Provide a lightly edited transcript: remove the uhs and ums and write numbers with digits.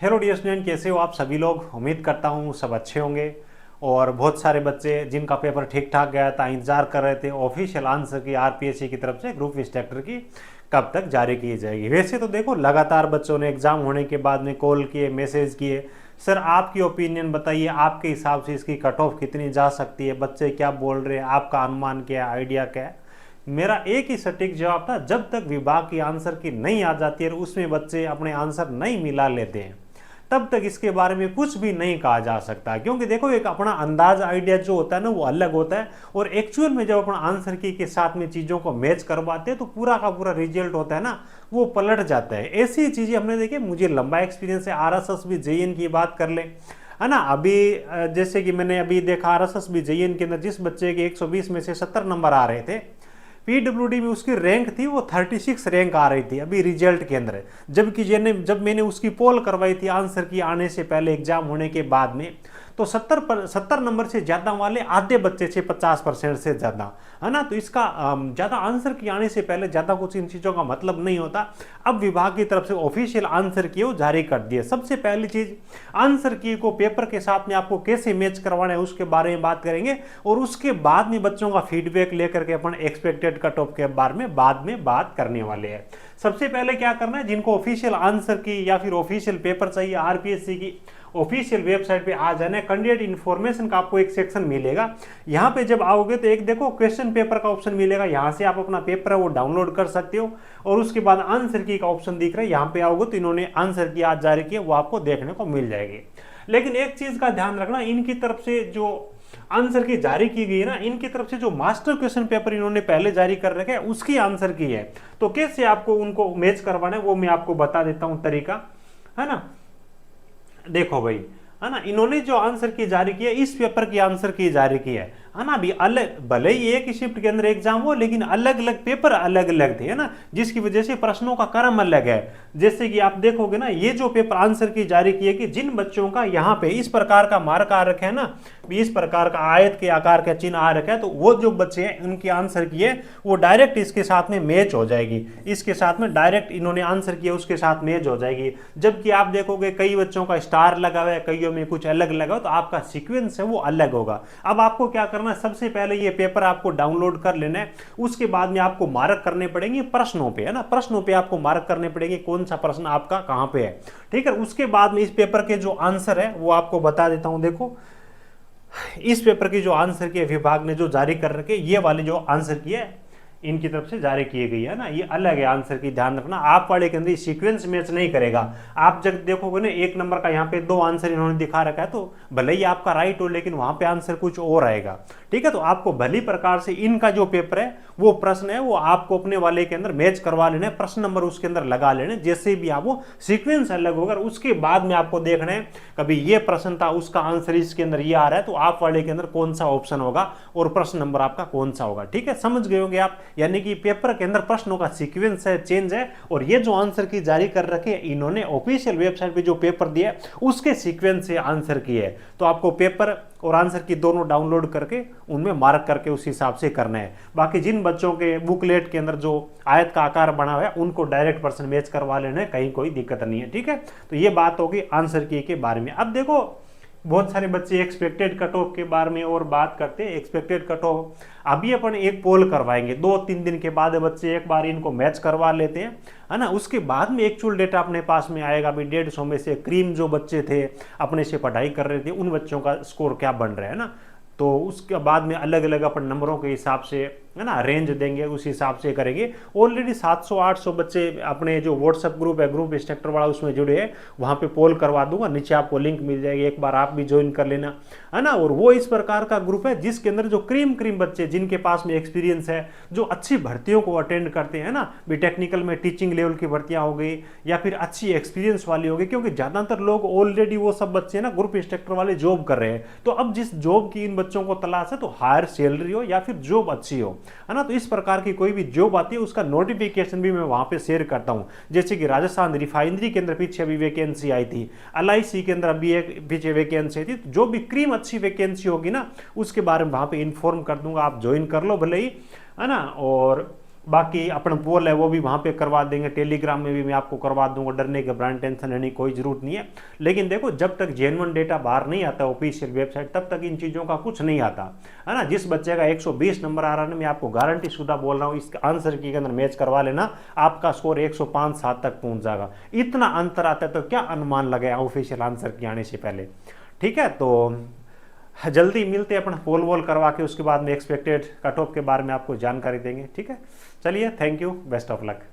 Hello dear student, कैसे हो आप सभी लोग। उम्मीद करता हूँ सब अच्छे होंगे। और बहुत सारे बच्चे जिनका पेपर ठीक ठाक गया था इंतजार कर रहे थे ऑफिशियल आंसर की आरपीएससी की तरफ से ग्रुप इंस्ट्रक्टर की कब तक जारी की जाएगी। वैसे तो देखो लगातार बच्चों ने एग्जाम होने के बाद में कॉल किए, मैसेज किए, सर आपकी ओपिनियन बताइए, आपके हिसाब से इसकी कट ऑफ कितनी जा सकती है, बच्चे क्या बोल रहे हैं, आपका अनुमान क्या है, आइडिया क्या है। मेरा एक ही सटीक जवाब था, जब तक विभाग की आंसर की नहीं आ जाती है और उसमें बच्चे अपने आंसर नहीं मिला लेते हैं तब तक इसके बारे में कुछ भी नहीं कहा जा सकता। क्योंकि देखो एक अपना अंदाज आइडिया जो होता है ना वो अलग होता है, और एक्चुअल में जब अपना आंसर की के साथ में चीज़ों को मैच करवाते हैं तो पूरा का पूरा रिजल्ट होता है ना वो पलट जाता है। ऐसी चीज़ें हमने देखी, मुझे लंबा एक्सपीरियंस है। आरएसएस भी जेईएन की बात कर ले, है ना। अभी जैसे कि मैंने अभी देखा आरएसएस भी जेईएन के अंदर जिस बच्चे के 120 में से 70 नंबर आ रहे थे, पीडब्ल्यूडी में उसकी रैंक थी वो 36 रैंक आ रही थी अभी रिजल्ट के अंदर। जबकि जब मैंने उसकी पोल करवाई थी आंसर की आने से पहले एग्जाम होने के बाद में, तो 70 नंबर से ज़्यादा वाले आधे बच्चे थे, 50% से ज़्यादा, है ना। तो इसका ज़्यादा आंसर की आने से पहले ज़्यादा कुछ इन चीज़ों का मतलब नहीं होता। अब विभाग की तरफ से ऑफिशियल आंसर की वो जारी कर दिए। सबसे पहली चीज़, आंसर की को पेपर के साथ में आपको कैसे मैच करवाना है उसके बारे में बात करेंगे, और उसके बाद में बच्चों का फीडबैक लेकर के अपन एक्सपेक्टेड कट ऑफ के बारे में बाद में बात करने वाले हैं। सबसे पहले क्या करना है, जिनको ऑफिशियल आंसर की या फिर ऑफिशियल पेपर चाहिए आरपीएससी की ऑफिशियल वेबसाइट पे आ जाना है। कैंडिडेट इन्फॉर्मेशन का आपको एक सेक्शन मिलेगा। यहाँ पे जब आओगे तो एक देखो क्वेश्चन पेपर का ऑप्शन मिलेगा, यहाँ से आप अपना पेपर है वो डाउनलोड कर सकते हो। और उसके बाद आंसर की का ऑप्शन दिख रहा है, यहाँ पे आओगे तो इन्होंने आंसर की आज जारी की वो आपको देखने को मिल जाएगी। लेकिन एक चीज का ध्यान रखना, इनकी तरफ से जो आंसर की जारी की गई है ना, इनकी तरफ से जो मास्टर क्वेश्चन पेपर इन्होंने पहले जारी कर रखे हैं उसकी आंसर की है। तो कैसे आपको उनको मैच करवाना है वो मैं आपको बता देता हूं तरीका, है ना। देखो भाई, है ना, इन्होंने जो आंसर की जारी की है इस पेपर की आंसर की जारी की है ना। अभी अलग भले ही एक ही शिफ्ट के अंदर एग्जाम हो लेकिन अलग अलग पेपर अलग अलग थे, है ना, जिसकी वजह से प्रश्नों का क्रम अलग है। जैसे कि आप देखोगे ना, ये जो पेपर आंसर की जारी की है कि जिन बच्चों का यहाँ पे इस प्रकार का मार्क आ रखा है ना, इस प्रकार का आयत के आकार का चिन्ह आ रखा है, तो वो जो बच्चे हैं उनकी आंसर की है वो डायरेक्ट इसके साथ में मैच हो जाएगी। इसके साथ में डायरेक्ट इन्होंने आंसर किया उसके साथ मैच हो जाएगी। जबकि आप देखोगे कई बच्चों का स्टार लगा हुआ है, कईयों में कुछ अलग लगा हो, तो आपका सीक्वेंस है वो अलग होगा। अब आपको क्या करना है, सबसे पहले ये पेपर आपको डाउनलोड कर लेना है। उसके बाद में आपको मार्क करने पड़ेंगे प्रश्नों पे, है ना, प्रश्नों पे आपको मार्क करने पड़ेंगे कौन सा प्रश्न आपका कहां पे है, ठीक है। उसके बाद में इस पेपर के जो आंसर है वो आपको बता देता हूं। देखो इस पेपर की जो आंसर की विभाग ने जो जारी कर रखे, ये वाले जो आंसर की है इनकी तरफ से जारी की गई है ना, ये अलग है आंसर की। ध्यान रखना, आप वाले के अंदर सीक्वेंस मैच नहीं करेगा। आप जब देखोगे ना एक नंबर का यहाँ पे 2 आंसर इन्होंने दिखा रखा है, तो भले ही आपका राइट हो लेकिन वहां पे आंसर कुछ और आएगा, ठीक है। तो आपको भली प्रकार से इनका जो पेपर है वो प्रश्न है वो आपको अपने वाले के अंदर मैच करवा लेना है, प्रश्न नंबर उसके अंदर लगा लेने, जैसे भी आप वो सीक्वेंस अलग होगा। उसके बाद में आपको देखना है कभी ये प्रश्न था उसका आंसर इसके अंदर ये आ रहा है, तो आप वाले के अंदर कौन सा ऑप्शन होगा और प्रश्न नंबर आपका कौन सा होगा, ठीक है। समझ गए होंगे आप, यानी कि पेपर के अंदर प्रश्नों का सीक्वेंस है, चेंज है। और ये जो आंसर की जारी कर रखे इन्होंने ऑफिशियल वेबसाइट पे जो पेपर दिया है उसके सीक्वेंस से आंसर की है। तो आपको पेपर और आंसर की दोनों डाउनलोड करके उनमें मार्क करके उस हिसाब से करना है। बाकी जिन बच्चों के बुकलेट के अंदर जो आयत का आकार बना हुआ है उनको डायरेक्ट पर्सन मैच करवा लेना है, कहीं कोई दिक्कत नहीं है, ठीक है। तो ये बात होगी आंसर की के बारे में। अब देखो बहुत सारे बच्चे एक्सपेक्टेड कट ऑफ के बारे में और बात करते हैं। एक्सपेक्टेड कट ऑफ अभी अपन एक पोल करवाएंगे, 2-3 दिन के बाद बच्चे एक बार इनको मैच करवा लेते हैं, है ना। उसके बाद में एक्चुअल डेटा अपने पास में आएगा। अभी 150 में से क्रीम जो बच्चे थे अपने से पढ़ाई कर रहे थे उन बच्चों का स्कोर क्या बन रहा है ना, तो उसके बाद में अलग अलग अपन नंबरों के हिसाब से, है ना, रेंज देंगे, उस हिसाब से करेंगे। ऑलरेडी 700-800 बच्चे अपने जो व्हाट्सएप ग्रुप है ग्रुप इंस्ट्रक्टर वाला उसमें जुड़े हैं, वहाँ पे पोल करवा दूंगा, नीचे आपको लिंक मिल जाएगी, एक बार आप भी ज्वाइन कर लेना, है ना। और वो इस प्रकार का ग्रुप है जिसके अंदर जो क्रीम बच्चे जिनके पास में एक्सपीरियंस है, जो अच्छी भर्तियों को अटेंड करते हैं ना, भी टेक्निकल में टीचिंग लेवल की भर्तियाँ हो गई या फिर अच्छी एक्सपीरियंस वाली हो गई, क्योंकि ज़्यादातर लोग ऑलरेडी वो सब बच्चे ना ग्रुप इंस्ट्रक्टर वाले जॉब कर रहे हैं। तो अब जिस जॉब की इन बच्चों को तलाश है तो हायर सैलरी हो या फिर जॉब अच्छी हो, है ना, तो इस प्रकार की कोई भी जॉब आती है उसका नोटिफिकेशन भी मैं वहां पे शेयर करता हूं। जैसे कि राजस्थान रिफाइनरी के अंदर पीछे अभी वैकेंसी आई थी, एलआईसी के अंदर अभी एक पीछे वैकेंसी आई थी। तो जो भी क्रीम अच्छी वैकेंसी होगी ना उसके बारे में वहां पे इन्फॉर्म कर दूंगा, आप ज्वाइन कर लो भले ही, है ना। और बाकी अपन पोल है वो भी वहाँ पे करवा देंगे, टेलीग्राम में भी मैं आपको करवा दूंगा, डरने के ब्रांड टेंशन लेने की कोई ज़रूरत नहीं है। लेकिन देखो जब तक जेन्युइन डेटा बाहर नहीं आता ऑफिशियल वेबसाइट तब तक इन चीज़ों का कुछ नहीं आता है ना। जिस बच्चे का 120 नंबर आ रहा है ना, मैं आपको गारंटी शुदा बोल रहा हूँ, इस आंसर की के अंदर मैच करवा लेना, आपका स्कोर 105-7 तक पहुँच जाएगा। इतना अंतर आता है तो क्या अनुमान लगाए ऑफिशियल आंसर के आने से पहले। ठीक है, तो जल्दी मिलते हैं अपन, पोल वोल करवा के उसके बाद में एक्सपेक्टेड कट ऑफ के बारे में आपको जानकारी देंगे। ठीक है, चलिए, thank you, best of luck.